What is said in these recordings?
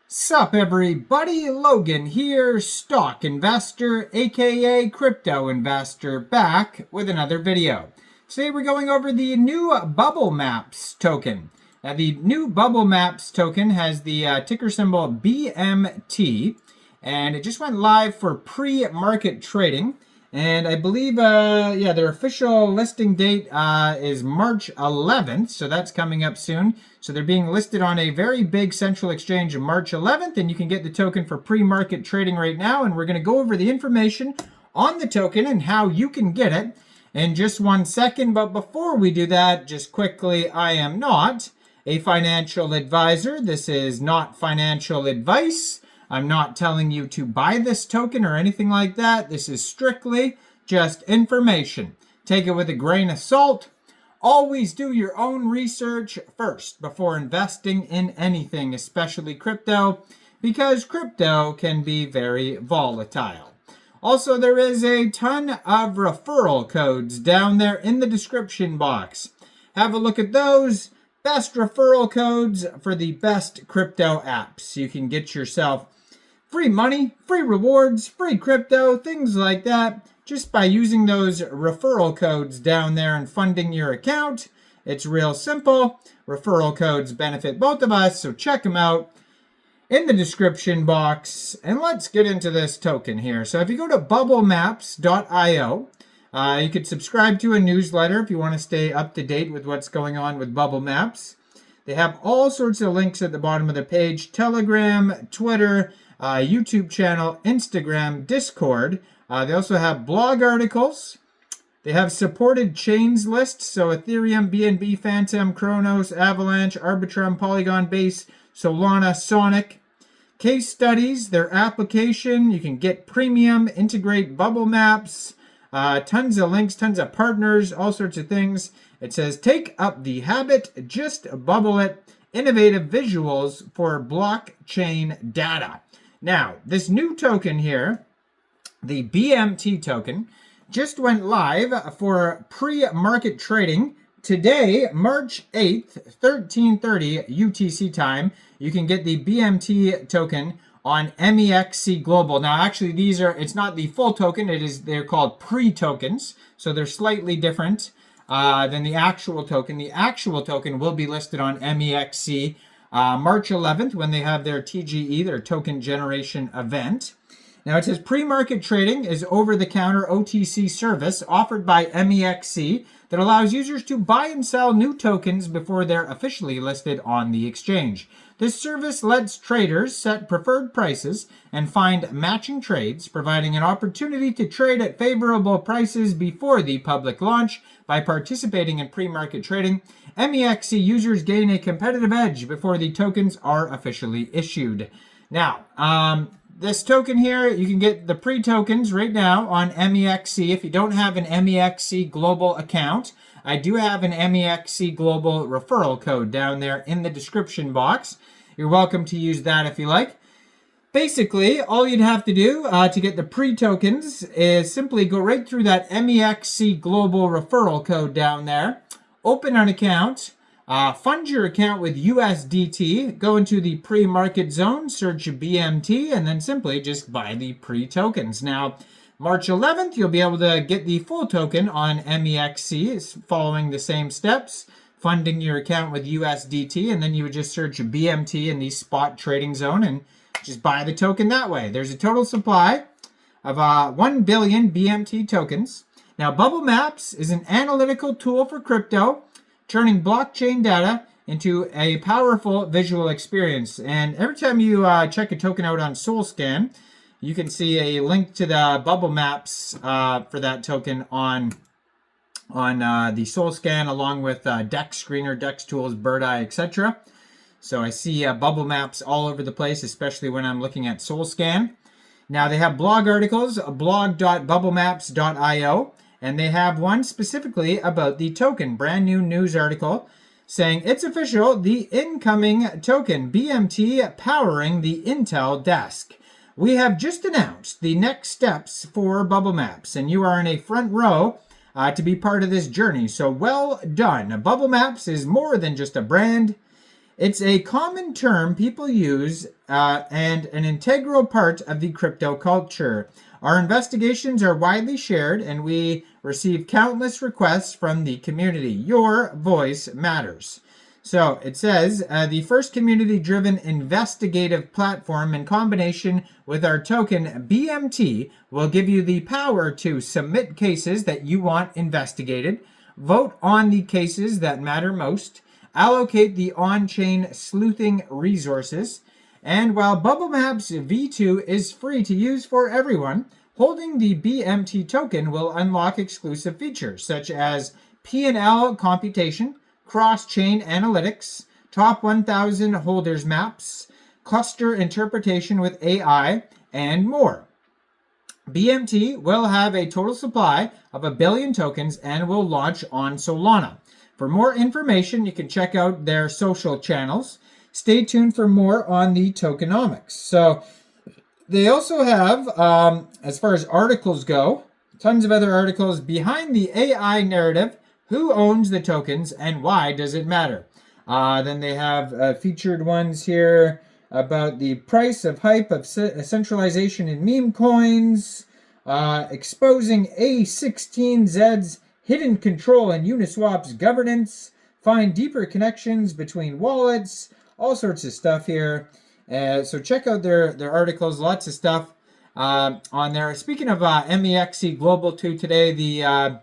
Sup everybody, Logan here, stock investor, aka crypto investor, back with another video. Today we're going over the new Bubblemaps token. Now the new Bubblemaps token has the ticker symbol BMT, and it just went live for pre-market trading. And I believe, their official listing date is March 11th, so that's coming up soon. So they're being listed on a very big central exchange on March 11th, and you can get the token for pre-market trading right now. And we're going to go over the information on the token and how you can get it in just 1 second. But before we do that, just quickly, I am not a financial advisor. This is not financial advice. I'm not telling you to buy this token or anything like that. This is strictly just information. Take it with a grain of salt. Always do your own research first before investing in anything, especially crypto, because crypto can be very volatile. Also, there is a ton of referral codes down there in the description box. Have a look at those. Best referral codes for the best crypto apps. You can get yourself free money, free rewards, free crypto, things like that, just by using those referral codes down there and funding your account. It's real simple. Referral codes benefit both of us, so check them out in the description box. And let's get into this token here. So if you go to bubblemaps.io, you could subscribe to a newsletter if you want to stay up to date with what's going on with Bubblemaps. They have all sorts of links at the bottom of the page: Telegram, Twitter, YouTube channel, Instagram, Discord. They also have blog articles. They have supported chains lists, so Ethereum, BNB, Phantom, Kronos, Avalanche, Arbitrum, Polygon, Base, Solana, Sonic. Case studies, their application. You can get premium, integrate Bubblemaps. Tons of links, tons of partners, all sorts of things. It says, take up the habit, just bubble it. Innovative visuals for blockchain data. Now, this new token here, the BMT token, just went live for pre-market trading today, March 8th, 1330 UTC time. You can get the BMT token on Mexc Global. Now, actually, it's not the full token. They're called pre-tokens, so they're slightly different than the actual token. The actual token will be listed on Mexc March 11th when they have their TGE, their token generation event. Now it says pre-market trading is over-the-counter OTC service offered by Mexc that allows users to buy and sell new tokens before they're officially listed on the exchange. This service lets traders set preferred prices and find matching trades, providing an opportunity to trade at favorable prices before the public launch. By participating in pre-market trading, Mexc users gain a competitive edge before the tokens are officially issued. Now, this token here, you can get the pre-tokens right now on Mexc. If you don't have an Mexc Global account, I do have an Mexc Global referral code down there in the description box. You're welcome to use that if you like. Basically, all you'd have to do to get the pre-tokens is simply go right through that Mexc Global referral code down there, open an account, fund your account with USDT, go into the pre-market zone, search BMT, and then simply just buy the pre-tokens. Now, March 11th, you'll be able to get the full token on Mexc, following the same steps, funding your account with USDT, and then you would just search BMT in the spot trading zone and just buy the token that way. There's a total supply of 1 billion BMT tokens. Now, Bubblemaps is an analytical tool for crypto, turning blockchain data into a powerful visual experience. And every time you check a token out on SolScan, you can see a link to the Bubblemaps for that token on the SolScan, along with Dex Screener, Dex Tools, Bird Eye, etc. So I see Bubblemaps all over the place, especially when I'm looking at SolScan. Now they have blog articles, blog.bubblemaps.io, and they have one specifically about the token. Brand new news article saying it's official, the incoming token, BMT powering the Intel desk. We have just announced the next steps for Bubblemaps, and you are in a front row to be part of this journey. So well done. Bubblemaps is more than just a brand. It's a common term people use and an integral part of the crypto culture. Our investigations are widely shared and we receive countless requests from the community. Your voice matters. So it says the first community-driven investigative platform in combination with our token BMT will give you the power to submit cases that you want investigated, vote on the cases that matter most, allocate the on-chain sleuthing resources, and while Bubblemaps V2 is free to use for everyone, holding the BMT token will unlock exclusive features such as P&L computation, cross-chain analytics, top 1,000 holders maps, cluster interpretation with AI, and more. BMT will have a total supply of 1 billion tokens and will launch on Solana. For more information, you can check out their social channels. Stay tuned for more on the tokenomics. So they also have, as far as articles go, tons of other articles behind the AI narrative. Who owns the tokens and why does it matter? Then they have featured ones here about the price of hype of centralization in meme coins, exposing A16Z's hidden control in Uniswap's governance, find deeper connections between wallets, all sorts of stuff here. So check out their articles, lots of stuff on there. Speaking of Mexc Global 2 today, the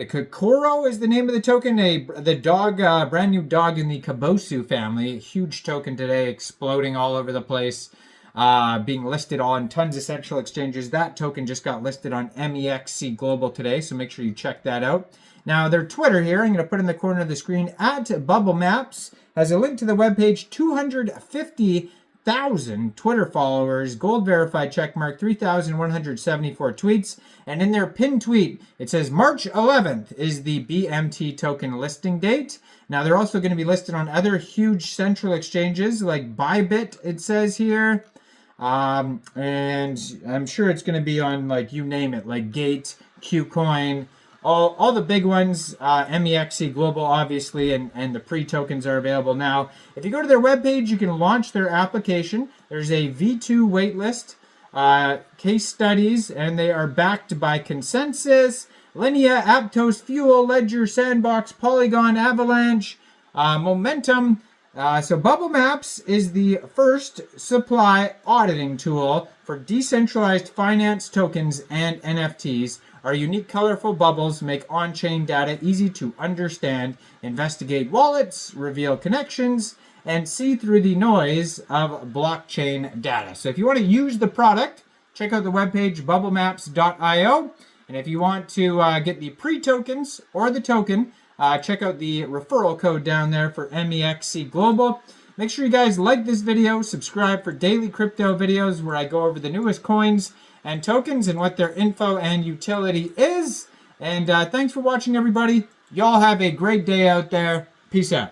Kokoro is the name of the token. The dog, brand new dog in the Kabosu family. Huge token today, exploding all over the place, being listed on tons of central exchanges. That token just got listed on Mexc Global today, so make sure you check that out. Now, their Twitter here, I'm going to put in the corner of the screen, at Bubblemaps, has a link to the webpage, 250,000 Twitter followers, gold verified checkmark, 3,174 tweets, and in their pinned tweet, it says March 11th is the BMT token listing date. Now, they're also going to be listed on other huge central exchanges like Bybit, it says here, and I'm sure it's going to be on, like, you name it, like Gate, Qcoin, all the big ones, Mexc Global, obviously, and the pre-tokens are available now. If you go to their webpage, you can launch their application. There's a V2 waitlist, case studies, and they are backed by Consensus, Linea, Aptos, Fuel, Ledger, Sandbox, Polygon, Avalanche, Momentum. So Bubblemaps is the first supply auditing tool for decentralized finance tokens and NFTs. Our unique, colorful bubbles make on-chain data easy to understand, investigate wallets, reveal connections, and see through the noise of blockchain data. So if you want to use the product, check out the webpage, bubblemaps.io. And if you want to get the pre-tokens or the token, check out the referral code down there for Mexc Global. Make sure you guys like this video, subscribe for daily crypto videos where I go over the newest coins and tokens and what their info and utility is. And thanks for watching, everybody. Y'all have a great day out there. Peace out.